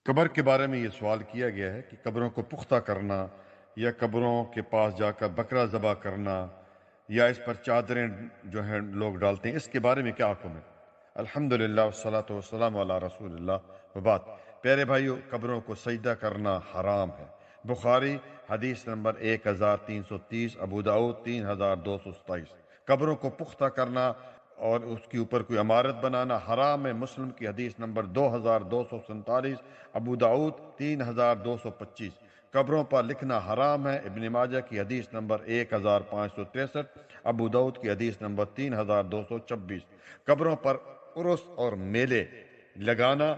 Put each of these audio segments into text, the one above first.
قبر کے بارے میں یہ سوال کیا گیا ہے کہ قبروں کو پختہ کرنا یا قبروں کے پاس جا کر بکرا ذبح کرنا یا اس پر چادریں جو ہیں لوگ ڈالتے ہیں، اس کے بارے میں کیا حکم ہے؟ الحمدللہ والصلاۃ والسلام علی رسول اللہ وبعد۔ پیارے بھائیو، قبروں کو سجدہ کرنا حرام ہے۔ بخاری حدیث نمبر 1330، ابو داؤد 3227۔ قبروں کو پختہ کرنا اور اس کے اوپر کوئی عمارت بنانا حرام ہے۔ مسلم کی حدیث نمبر 2247، ابو داؤد 3225۔ قبروں پر لکھنا حرام ہے۔ ابن ماجہ کی حدیث نمبر 1563، ابو داؤد کی حدیث نمبر 3226۔ قبروں پر عرس اور میلے لگانا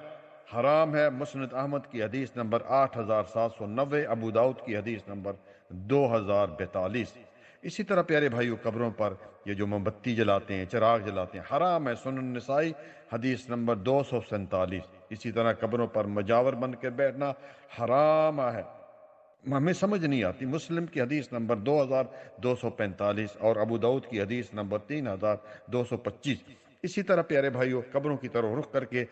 حرام ہے۔ مسند احمد کی حدیث نمبر 8790، ابو داؤد کی حدیث نمبر 2042۔ اسی طرح پیارے بھائیو، قبروں پر یہ جو موم بتی جلاتے ہیں، چراغ جلاتے ہیں، حرام ہے۔ سنن نسائی حدیث نمبر 247۔ اسی طرح قبروں پر مجاور بن کے بیٹھنا حرام ہے۔ ہمیں سمجھ نہیں آتی۔ مسلم کی حدیث نمبر 2245 اور ابو داؤد کی حدیث نمبر 3225۔ اسی طرح پیارے بھائیوں، قبروں کی طرف رخ کر کے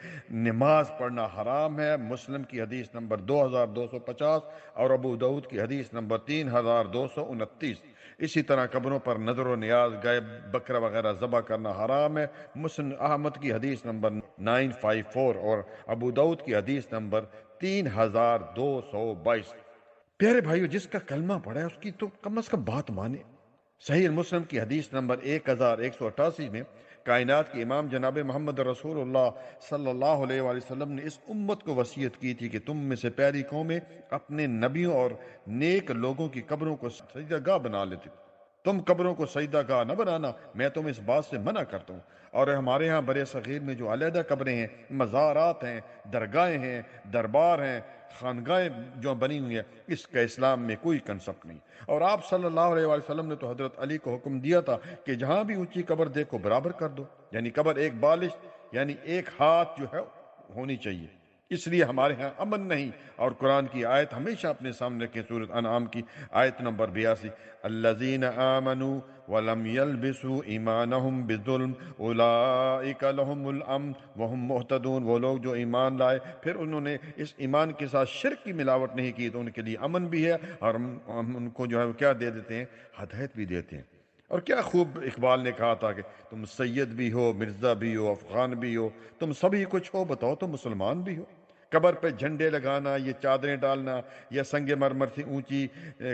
نماز پڑھنا حرام ہے۔ مسلم کی حدیث نمبر 2250 اور ابو داؤد کی حدیث نمبر 3229۔ اسی طرح قبروں پر نظر و نیاز، گائے، بکرا وغیرہ ذبح کرنا حرام ہے۔ مسند احمد کی حدیث نمبر 954 اور ابو داؤد کی حدیث نمبر 3222۔ پیارے بھائیو، جس کا کلمہ پڑھا ہے اس کی تو کم از کم بات مانے۔ صحیح مسلم کی حدیث نمبر 1188 میں کائنات کے امام جناب محمد رسول اللہ صلی اللہ علیہ وآلہ وسلم نے اس امت کو وصیت کی تھی کہ تم میں سے پہلی قومیں اپنے نبیوں اور نیک لوگوں کی قبروں کو سجدہ گاہ بنا لیتے۔ تم قبروں کو سجدہ گاہ نہ بنانا، میں تم اس بات سے منع کرتا ہوں۔ اور ہمارے ہاں برے صغیر میں جو علیحدہ قبریں ہیں، مزارات ہیں، درگاہیں ہیں، دربار ہیں، خانگاہیں جو بنی ہوئی ہیں، اس کا اسلام میں کوئی کنسپٹ نہیں۔ اور آپ صلی اللہ علیہ وآلہ وسلم نے تو حضرت علی کو حکم دیا تھا کہ جہاں بھی اونچی قبر دیکھو برابر کر دو، یعنی قبر ایک بالش یعنی ایک ہاتھ جو ہے ہونی چاہیے۔ اس لیے ہمارے ہاں امن نہیں۔ اور قرآن کی آیت ہمیشہ اپنے سامنے رکھیں، سورۃ انعام کی آیت نمبر 82، الذین آمنوا ولم يلبسوا ایمانہم بظلم اولئک لہم الامن وہم مہتدون۔ وہ لوگ جو ایمان لائے پھر انہوں نے اس ایمان کے ساتھ شرک کی ملاوٹ نہیں کی تو ان کے لیے امن بھی ہے، اور ہم ان کو جو ہے کیا دے دیتے ہیں؟ ہدایت بھی دیتے ہیں۔ اور کیا خوب اقبال نے کہا تھا کہ تم سید بھی ہو، مرزا بھی ہو، افغان بھی ہو، تم سبھی کچھ ہو، بتاؤ تو مسلمان بھی ہو۔ قبر پہ جھنڈے لگانا، یہ چادریں ڈالنا یا سنگ مرمر سے اونچی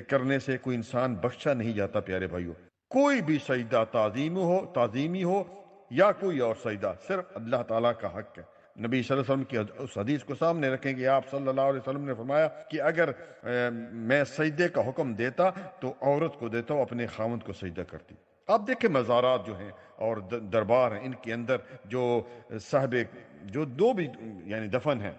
کرنے سے کوئی انسان بخشا نہیں جاتا۔ پیارے بھائیو، کوئی بھی سجدہ تعظیمی ہو یا کوئی اور سجدہ، صرف اللہ تعالیٰ کا حق ہے۔ نبی صلی اللہ علیہ وسلم کی اس حدیث کو سامنے رکھیں کہ آپ صلی اللہ علیہ وسلم نے فرمایا کہ اگر میں سجدے کا حکم دیتا تو عورت کو دیتا ہوں، اپنے خاوند کو سجدہ کرتی۔ آپ دیکھیں مزارات جو ہیں اور دربار ہیں، ان کے اندر جو صاحب جو دو بھی یعنی دفن ہیں،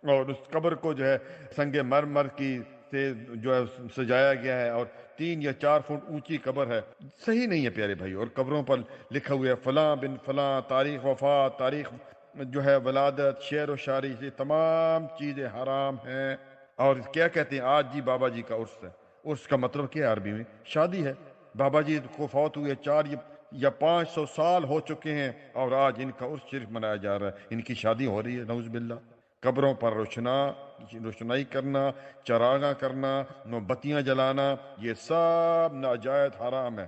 اور اس قبر کو جو ہے سنگ مرمر کی سے جو ہے سجایا گیا ہے، اور 3 یا 4 فٹ اونچی قبر ہے، صحیح نہیں ہے پیارے بھائی۔ اور قبروں پر لکھا ہوا ہے فلاں بن فلاں، تاریخ وفات، تاریخ جو ہے ولادت، شعر و شاعری، یہ تمام چیزیں حرام ہیں۔ اور کیا کہتے ہیں؟ آج جی بابا جی کا عرس ہے۔ عرس کا مطلب کیا ہے عربی میں؟ شادی ہے۔ بابا جی کو فوت ہوئے 4 یا 500 سال ہو چکے ہیں، اور آج ان کا عرس شریف منایا جا رہا ہے، ان کی شادی ہو رہی ہے، نعوذ باللہ۔ قبروں پر روشنائی کرنا، چراغاں کرنا، موم بتیاں جلانا، یہ سب ناجائز حرام ہے۔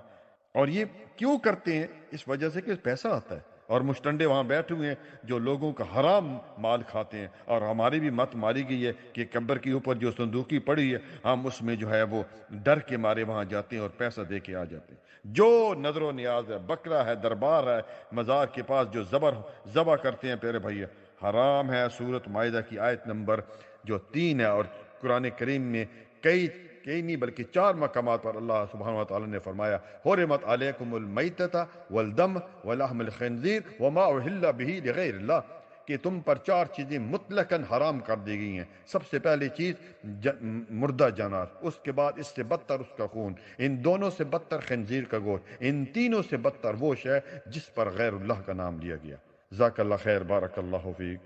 اور یہ کیوں کرتے ہیں؟ اس وجہ سے کہ پیسہ آتا ہے، اور مشتنڈے وہاں بیٹھے ہوئے ہیں جو لوگوں کا حرام مال کھاتے ہیں۔ اور ہماری بھی مت ماری گئی ہے کہ قبر کے اوپر جو صندوقی پڑی ہے، ہم اس میں جو ہے وہ ڈر کے مارے وہاں جاتے ہیں اور پیسہ دے کے آ جاتے ہیں۔ جو نظر و نیاز ہے، بکرا ہے، دربار ہے، مزار کے پاس جو ذبح کرتے ہیں پیارے بھائی، حرام ہے۔ سورۃ مائدہ کی آیت نمبر جو 3 ہے، اور قرآن کریم میں کئی نہیں بلکہ 4 مقامات پر اللہ سبحانہ وتعالی نے فرمایا حرمت علیکم المیتۃ والدم ولحم الخنزیر وما اہل بہ لغیر اللہ، کہ تم پر 4 چیزیں مطلقاً حرام کر دی گئی ہیں۔ سب سے پہلی چیز مردہ جانور، اس کے بعد اس سے بدتر اس کا خون، ان دونوں سے بدتر خنزیر کا گوشت، ان تینوں سے بدتر وہ شے جس پر غیر اللہ کا نام لیا گیا۔ جزاک اللہ خیر، بارک اللہ فیک۔